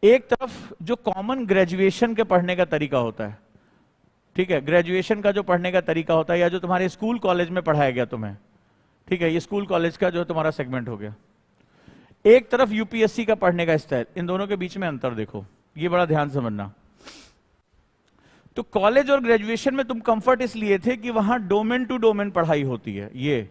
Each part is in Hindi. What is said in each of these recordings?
एक तरफ जो कॉमन ग्रेजुएशन के पढ़ने का तरीका होता है, ठीक है, ग्रेजुएशन का जो पढ़ने का तरीका होता है, या जो तुम्हारे स्कूल कॉलेज में पढ़ाया गया तुम्हें, ठीक है, ये स्कूल कॉलेज का जो तुम्हारा सेगमेंट हो गया। एक तरफ यूपीएससी का पढ़ने का स्टाइल, इन दोनों के बीच में अंतर देखो, ये बड़ा ध्यान से समझना। तो कॉलेज और ग्रेजुएशन में तुम कंफर्ट इसलिए थे कि वहां डोमेन टू डोमेन पढ़ाई होती है। ये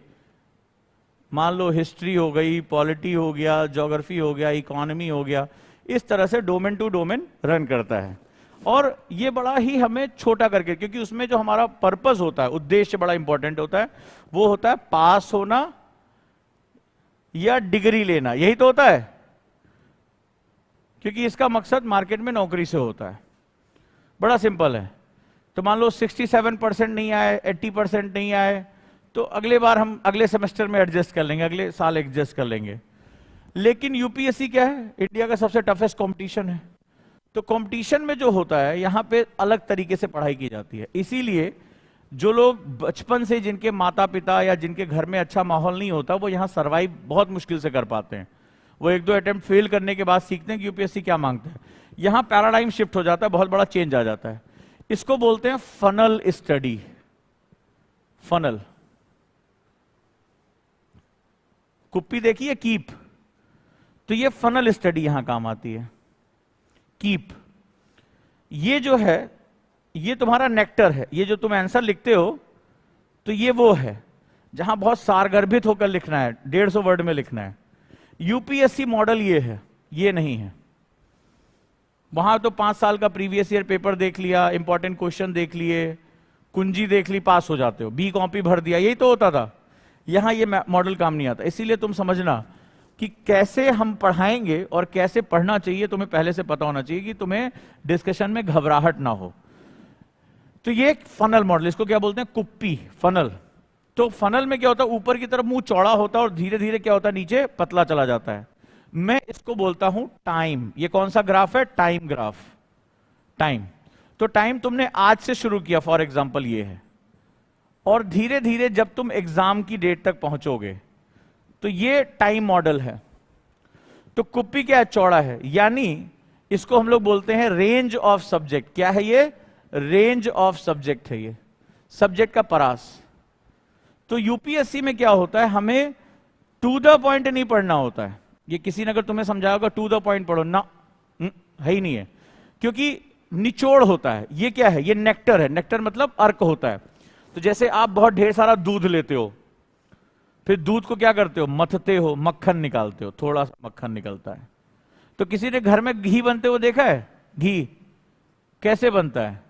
मान लो हिस्ट्री हो गई, पॉलिटी हो गया, ज्योग्राफी हो गया, इकोनॉमी हो गया, इस तरह से डोमेन टू डोमेन रन करता है। और ये बड़ा ही हमें छोटा करके, क्योंकि उसमें जो हमारा पर्पस होता है, उद्देश्य बड़ा इंपॉर्टेंट होता है, वो होता है पास होना या डिग्री लेना, यही तो होता है, क्योंकि इसका मकसद मार्केट में नौकरी से होता है। बड़ा सिंपल है। तो मान लो 67% नहीं आए, 80% नहीं आए, तो अगले बार हम अगले सेमेस्टर में एडजस्ट कर लेंगे, अगले साल एडजस्ट कर लेंगे। लेकिन यूपीएससी क्या है, इंडिया का सबसे टफेस्ट कंपटीशन है। तो कंपटीशन में जो होता है, यहां पे अलग तरीके से पढ़ाई की जाती है। इसीलिए जो लोग बचपन से, जिनके माता पिता या जिनके घर में अच्छा माहौल नहीं होता, वो यहां सर्वाइव बहुत मुश्किल से कर पाते हैं। वो एक दो अटेम्प्ट फेल करने के बाद सीखते हैं कि यूपीएससी क्या मांगता है। यहां पैराडाइम शिफ्ट हो जाता है, बहुत बड़ा चेंज आ जाता है। इसको बोलते हैं फनल स्टडी। फनल, कुप्पी देखिए, कीप, तो ये फनल स्टडी यहां काम आती है। कीप, ये जो है, ये तुम्हारा नेक्टर है। ये जो तुम आंसर लिखते हो, तो ये वो है जहां बहुत सारगर्भित होकर लिखना है, 150 वर्ड में लिखना है। यूपीएससी मॉडल ये है, ये नहीं है। वहां तो 5 साल का प्रीवियस ईयर पेपर देख लिया, इंपॉर्टेंट क्वेश्चन देख लिए, कुंजी देख ली, पास हो जाते हो, बी कॉपी भर दिया, यही तो होता था। यहां ये मॉडल काम नहीं आता। इसीलिए तुम समझना कि कैसे हम पढ़ाएंगे और कैसे पढ़ना चाहिए, तुम्हें पहले से पता होना चाहिए कि तुम्हें डिस्कशन में घबराहट ना हो। तो ये एक फनल मॉडल, इसको क्या बोलते हैं, कुप्पी, फनल। तो फनल में क्या होता है, ऊपर की तरफ मुंह चौड़ा होता है और धीरे धीरे क्या होता है, नीचे पतला चला जाता है। मैं इसको बोलता हूं टाइम। ये कौन सा ग्राफ है, टाइम ग्राफ। टाइम, तो टाइम तुमने आज से शुरू किया, फॉर एग्जाम्पल ये है, और धीरे धीरे जब तुम एग्जाम की डेट तक पहुंचोगे, तो ये टाइम मॉडल है। तो कुप्पी क्या है, चौड़ा है, यानी इसको हम लोग बोलते हैं रेंज ऑफ सब्जेक्ट। क्या है ये, रेंज ऑफ सब्जेक्ट है, ये सब्जेक्ट का परास। तो यूपीएससी में क्या होता है, हमें टू द पॉइंट नहीं पढ़ना होता है। ये किसी ने अगर तुम्हें समझाया होगा टू द पॉइंट पढ़ो ना, है ही नहीं है, क्योंकि निचोड़ होता है। ये क्या है, ये नेक्टर है। नेक्टर मतलब अर्क होता है। तो जैसे आप बहुत ढेर सारा दूध लेते हो, फिर दूध को क्या करते हो, मथते हो, मक्खन निकालते हो, थोड़ा सा मक्खन निकलता है। तो किसी ने घर में घी बनते हुए देखा है, घी कैसे बनता है,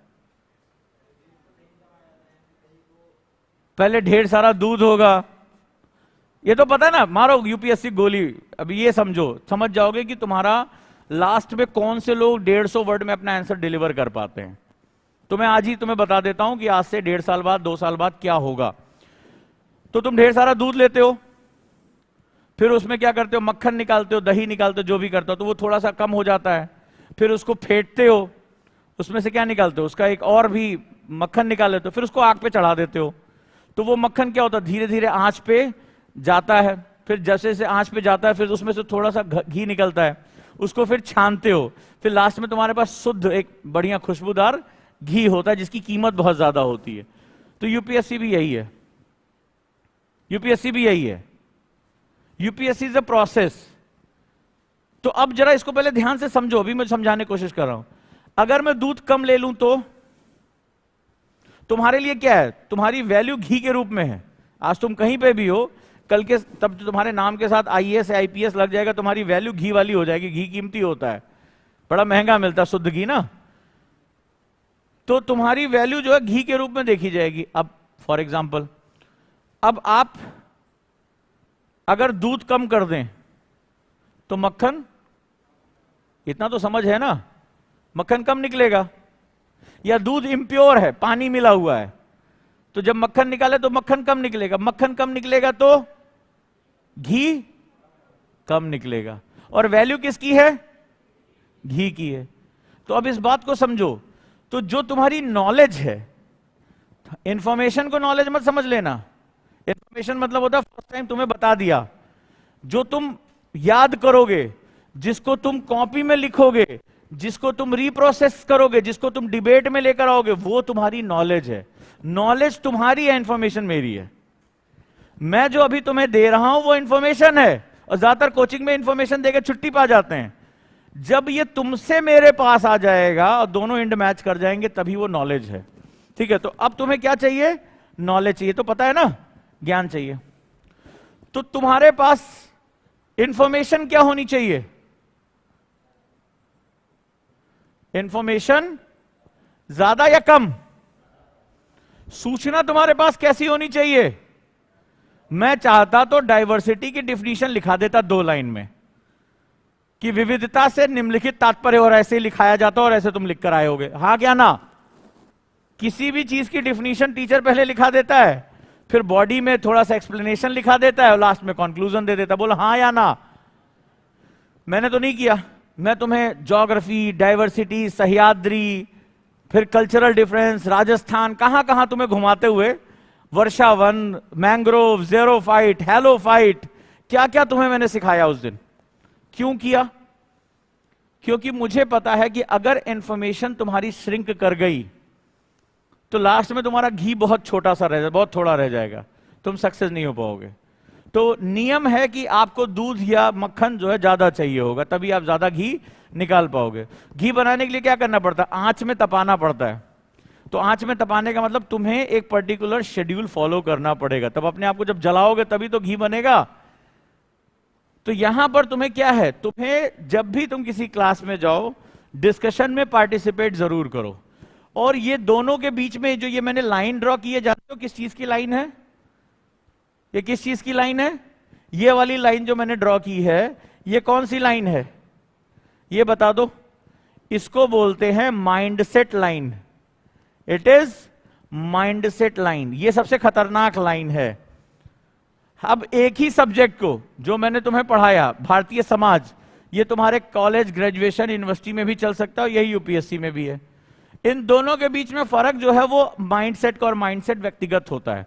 पहले ढेर सारा दूध होगा, ये तो पता है ना, मारो यूपीएससी गोली। अभी ये समझो, समझ जाओगे कि तुम्हारा लास्ट में कौन से लोग 150 वर्ड में अपना आंसर डिलीवर कर पाते हैं। तो मैं आज ही तुम्हें बता देता हूं कि आज से 1.5 साल बाद, 2 साल बाद क्या होगा। तो तुम ढेर सारा दूध लेते हो, फिर उसमें क्या करते हो, मक्खन निकालते हो, दही निकालते हो, जो भी करते हो, तो वो थोड़ा सा कम हो जाता है। फिर उसको फेंटते हो, उसमें से क्या निकालते हो, उसका एक और भी मक्खन निकाल लेते हो, फिर उसको आग पे चढ़ा देते हो। तो वो मक्खन क्या होता है, धीरे धीरे आंच पे जाता है। फिर जैसे जैसे आंच पे जाता है, फिर उसमें से थोड़ा सा घी निकलता है, उसको फिर छानते हो, फिर लास्ट में तुम्हारे पास शुद्ध एक बढ़िया खुशबूदार घी होता है, जिसकी कीमत बहुत ज्यादा होती है। तो यूपीएससी भी यही है, यूपीएससी भी यही है। UPSC is a process. तो अब जरा इसको पहले ध्यान से समझो, अभी मैं समझाने की कोशिश कर रहा हूं। अगर मैं दूध कम ले लूं तो तुम्हारे लिए क्या है, तुम्हारी वैल्यू घी के रूप में है। आज तुम कहीं पे भी हो, कल के तब तुम्हारे नाम के साथ आईएएस आईपीएस लग जाएगा, तुम्हारी वैल्यू घी वाली हो जाएगी। घी कीमती होता है, बड़ा महंगा मिलता है शुद्ध घी ना, तो तुम्हारी वैल्यू जो है घी के रूप में देखी जाएगी। अब फॉर एग्जाम्पल, अब आप अगर दूध कम कर दें तो मक्खन, इतना तो समझ है ना, मक्खन कम निकलेगा। या दूध इम्प्योर है, पानी मिला हुआ है, तो जब मक्खन निकाले तो मक्खन कम निकलेगा। मक्खन कम निकलेगा तो घी कम निकलेगा। और वैल्यू किसकी है, घी की है। तो अब इस बात को समझो, तो जो तुम्हारी नॉलेज है, इंफॉर्मेशन को नॉलेज मत समझ लेना। इंफॉर्मेशन मतलब होता है फर्स्ट टाइम तुम्हें बता दिया। जो तुम याद करोगे, जिसको तुम कॉपी में लिखोगे, जिसको तुम रीप्रोसेस करोगे, जिसको तुम डिबेट में लेकर आओगे, वो तुम्हारी नॉलेज है। नॉलेज तुम्हारी है, इंफॉर्मेशन मेरी है। मैं जो अभी तुम्हें दे रहा हूं वो इंफॉर्मेशन है, और ज्यादातर कोचिंग में इंफॉर्मेशन देकर छुट्टी पा जाते हैं। जब ये तुमसे मेरे पास आ जाएगा और दोनों इंड मैच कर जाएंगे, तभी वो नॉलेज है। ठीक है, तो अब तुम्हें क्या चाहिए? नॉलेज चाहिए, तो पता है ना, ज्ञान चाहिए। तो तुम्हारे पास इंफॉर्मेशन क्या होनी चाहिए? इंफॉर्मेशन ज्यादा या कम? सूचना तुम्हारे पास कैसी होनी चाहिए? मैं चाहता तो डाइवर्सिटी की डिफिनीशन लिखा देता 2 लाइन में, कि विविधता से निम्नलिखित तात्पर्य, और ऐसे लिखाया जाता और ऐसे तुम लिख कर आए होगे। हां क्या ना? किसी भी चीज की डिफिनीशन टीचर पहले लिखा देता है, फिर बॉडी में थोड़ा सा एक्सप्लेनेशन लिखा देता है, और लास्ट में कंक्लूजन दे देता है। बोलो हां या ना? मैंने तो नहीं किया। मैं तुम्हें ज्योग्राफी, डाइवर्सिटी, सह्याद्री, फिर कल्चरल डिफरेंस, राजस्थान, कहां कहां तुम्हें घुमाते हुए, वर्षावन, मैंग्रोव, ज़ेरोफाइट, हैलोफाइट, क्या क्या तुम्हें मैंने सिखाया उस दिन। क्यों किया? क्योंकि मुझे पता है कि अगर इंफॉर्मेशन तुम्हारी श्रिंक कर गई तो लास्ट में तुम्हारा घी बहुत छोटा सा रह जाएगा, बहुत थोड़ा रह जाएगा, तुम सक्सेस नहीं हो पाओगे। तो नियम है कि आपको दूध या मक्खन जो है ज्यादा चाहिए होगा, तभी आप ज्यादा घी निकाल पाओगे। घी बनाने के लिए क्या करना पड़ता है? आंच में तपाना पड़ता है। तो आंच में तपाने का मतलब तुम्हें एक पर्टिकुलर शेड्यूल फॉलो करना पड़ेगा, तब अपने आप को जब जलाओगे तभी तो घी बनेगा। तो यहां पर तुम्हें क्या है, तुम्हें जब भी तुम किसी क्लास में जाओ, डिस्कशन में पार्टिसिपेट जरूर करो। और ये दोनों के बीच में जो ये मैंने लाइन ड्रॉ की है, जानते हो किस चीज की लाइन है? ये किस चीज की लाइन है? ये वाली लाइन जो मैंने ड्रॉ की है, ये कौन सी लाइन है? ये बता दो। इसको बोलते हैं mindset line. It is mindset line. ये सबसे खतरनाक लाइन है। अब एक ही सब्जेक्ट को जो मैंने तुम्हें पढ़ाया, भारतीय समाज, ये तुम्हारे कॉलेज, ग्रेजुएशन, यूनिवर्सिटी में भी चल सकता है, यही यूपीएससी में भी है। इन दोनों के बीच में फर्क जो है वो माइंडसेट का, और माइंडसेट व्यक्तिगत होता है।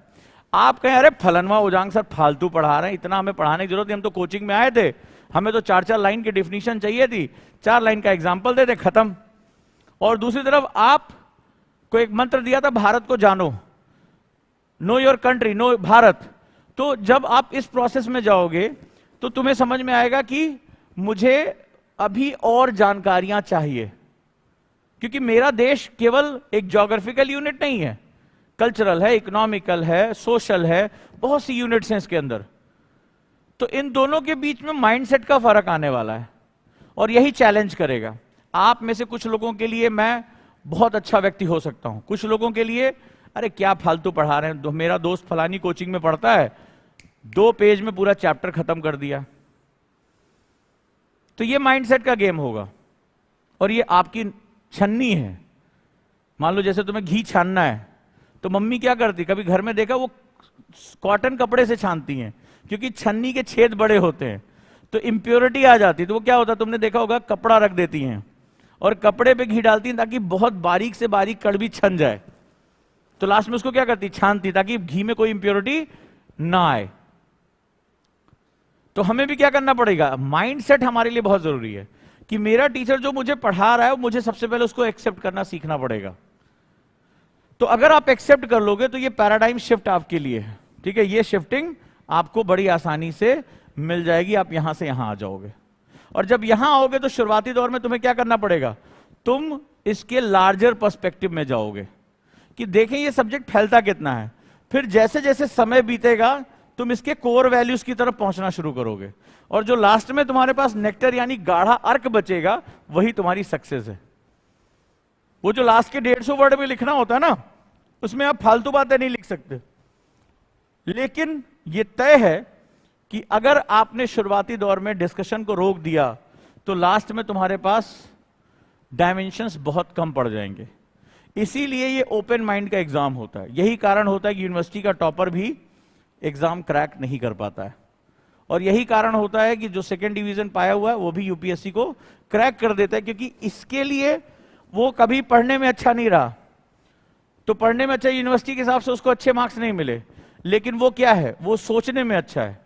आप कहें अरे फलनवा उजांग सर फालतू पढ़ा रहे हैं, इतना हमें पढ़ाने की जरूरत नहीं, हम तो कोचिंग में आए थे, हमें तो 4-4 लाइन की डिफिनीशन चाहिए थी, 4 लाइन का एग्जाम्पल दे दे, खत्म। और दूसरी तरफ आप को एक मंत्र दिया था, भारत को जानो, know your country, know Bharat. तो जब आप इस प्रोसेस में जाओगे तो तुम्हें समझ में आएगा कि मुझे अभी और जानकारियां चाहिए, क्योंकि मेरा देश केवल एक ज्योग्राफिकल यूनिट नहीं है, कल्चरल है, इकोनॉमिकल है, सोशल है, बहुत सी यूनिट्स हैं इसके अंदर। तो इन दोनों के बीच में माइंडसेट का फर्क आने वाला है, और यही चैलेंज करेगा। आप में से कुछ लोगों के लिए मैं बहुत अच्छा व्यक्ति हो सकता हूं, कुछ लोगों के लिए अरे क्या फालतू पढ़ा रहे हैं, मेरा दोस्त फलानी कोचिंग में पढ़ता है, 2 पेज में पूरा चैप्टर खत्म कर दिया। तो ये माइंडसेट का गेम होगा, और ये आपकी छन्नी है। मान लो जैसे तुम्हें घी छानना है, तो मम्मी क्या करती, कभी घर में देखा, वो कॉटन कपड़े से छानती हैं, क्योंकि छन्नी के छेद बड़े होते हैं, तो इंप्योरिटी आ जाती। तो वो क्या होता है, तुमने देखा होगा, कपड़ा रख देती हैं और कपड़े पे घी डालती हैं ताकि बहुत बारीक से बारीक कड़वी छन जाए। तो लास्ट में उसको क्या करती, छानती, ताकि घी में कोई इंप्योरिटी ना आए। तो हमें भी क्या करना पड़ेगा, माइंडसेट हमारे लिए बहुत जरूरी है, कि मेरा टीचर जो मुझे पढ़ा रहा है, मुझे सबसे पहले उसको एक्सेप्ट करना सीखना पड़ेगा। तो अगर आप एक्सेप्ट कर लोगे तो ये पैराडाइम शिफ्ट आपके लिए है। ठीक है, ये शिफ्टिंग आपको बड़ी आसानी से मिल जाएगी, आप यहां से यहां आ जाओगे। और जब यहां आओगे तो शुरुआती दौर में तुम्हें क्या करना पड़ेगा, तुम इसके लार्जर पर्सपेक्टिव में जाओगे कि देखें ये सब्जेक्ट फैलता कितना है। फिर जैसे जैसे समय बीतेगा तुम इसके कोर वैल्यूज की तरफ पहुंचना शुरू करोगे, और जो लास्ट में तुम्हारे पास नेक्टर यानी गाढ़ा अर्क बचेगा, वही तुम्हारी सक्सेस है। वो जो लास्ट के 150 वर्ड में लिखना होता है ना, उसमें आप फालतू बातें नहीं लिख सकते। लेकिन ये तय है कि अगर आपने शुरुआती दौर में डिस्कशन को रोक दिया तो लास्ट में तुम्हारे पास डायमेंशंस बहुत कम पड़ जाएंगे। इसीलिए ये ओपन माइंड का एग्जाम होता है। यही कारण होता है कि यूनिवर्सिटी का टॉपर भी एग्जाम क्रैक नहीं कर पाता है, और यही कारण होता है कि जो सेकंड डिवीजन पाया हुआ है वो भी यूपीएससी को क्रैक कर देता है, क्योंकि इसके लिए वो कभी पढ़ने में अच्छा नहीं रहा। तो पढ़ने में अच्छा, यूनिवर्सिटी के हिसाब से उसको अच्छे मार्क्स नहीं मिले, लेकिन वो क्या है, वो सोचने में अच्छा है,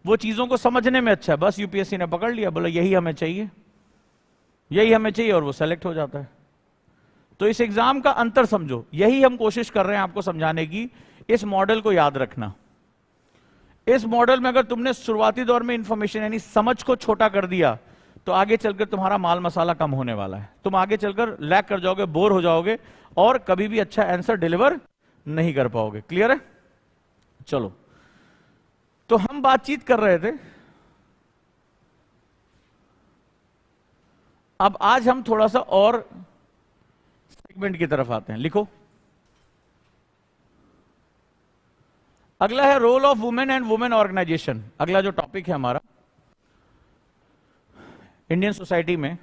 वो चीजों को समझने में अच्छा है। बस यूपीएससी ने पकड़ लिया, बोला यही हमें चाहिए। यही हमें चाहिए और वो सेलेक्ट हो जाता है। तो इस एग्जाम का अंतर समझो, यही हम कोशिश कर रहे हैं आपको समझाने की। इस मॉडल को याद रखना। इस मॉडल में अगर तुमने शुरुआती दौर में इंफॉर्मेशन यानी समझ को छोटा कर दिया तो आगे चलकर तुम्हारा माल मसाला कम होने वाला है। तुम आगे चलकर लैग कर जाओगे, बोर हो जाओगे और कभी भी अच्छा आंसर डिलीवर नहीं कर पाओगे। क्लियर है? चलो, तो हम बातचीत कर रहे थे। अब आज हम थोड़ा सा और सेगमेंट की तरफ आते हैं। लिखो, अगला है role of women and women organization. अगला जो टॉपिक है हमारा, इंडियन सोसाइटी में